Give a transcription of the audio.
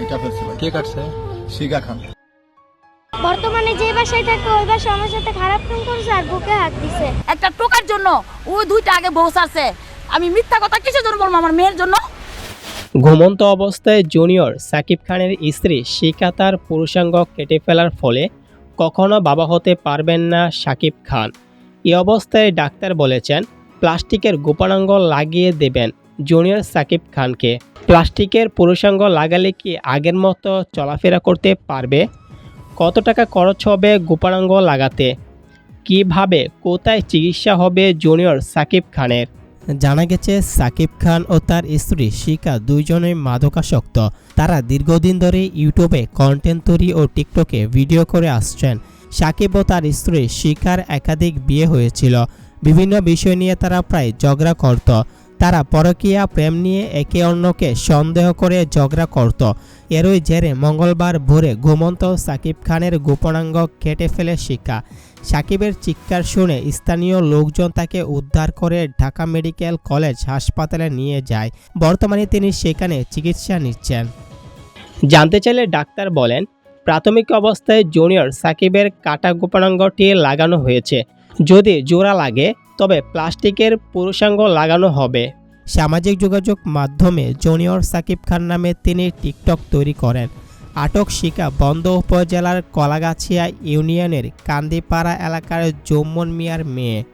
এটা ফেলছে ভাই। কে কাটছে? শিখা খান। বর্তমানে যে বাসায় থাকে ওই বাসায় আমার সাথে খারাপ কাম করছে আর বুকে হাত দিছে। একটা টোকার জন্য ও দুইটা আগে বউ সারছে। আমি মিথ্যা কথা কিসের জন্য বলবো আমার মেয়ের জন্য? ঘুমন্ত অবস্থায় জুনিয়র সাকিব খানের স্ত্রী শিখা তার পুরুষাঙ্গ কেটে ফেলার ফলে কখনো বাবা হতে পারবেন না সাকিব খান। এই অবস্থায় ডাক্তার বলেছেন প্লাস্টিকের গোপনাঙ্গ লাগিয়ে দেবেন জুনিয়র সাকিব খানকে। প্লাস্টিকের পুরুষাঙ্গ লাগালে কি আগের মতো চলাফেরা করতে পারবে? কত টাকা খরচ হবে গোপনাঙ্গ লাগাতে? কিভাবে কোথায় চিকিৎসা হবে জুনিয়র সাকিব খানের? জানা গেছে সাকিব খান ও তার স্ত্রী শিখা দুইজনেই মাদকাসক্ত। তারা দীর্ঘদিন ধরে ইউটিউবে কন্টেন্ট তৈরি ও টিকটকে ভিডিও করে আসছেন। সাকিব ও তার স্ত্রী শিখার একাধিক বিয়ে হয়েছিল। বিভিন্ন বিষয় নিয়ে তারা প্রায় ঝগড়া করত। তারা পরকীয়া প্রেম নিয়ে একে অন্যকে সন্দেহ করে ঝগড়া করত। এরই জেরে মঙ্গলবার ভোরে ঘুমন্ত সাকিব খানের গোপনাঙ্গ কেটে ফেলে শিখা। সাকিবের চিৎকার শুনে স্থানীয় লোকজন তাকে উদ্ধার করে ঢাকা মেডিকেল কলেজ হাসপাতালে নিয়ে যায়। বর্তমানে তিনি সেখানে চিকিৎসা নিচ্ছেন। জানতে চাইলে ডাক্তার বলেন, প্রাথমিক অবস্থায় জুনিয়র সাকিবের কাটা গোপনাঙ্গটি লাগানো হয়েছে। যদি জোড়া লাগে তবে প্লাস্টিকের পুরুষাঙ্গ লাগানো হবে। সামাজিক যোগাযোগ মাধ্যমে জুনিয়র সাকিব খান নামে তিনি টিকটক তৈরি করেন। আটক শিখা বন্দ উপজেলার কলাগাছিয়া ইউনিয়নের কান্দিপাড়া এলাকার জৌমন মিয়ার মেয়ে।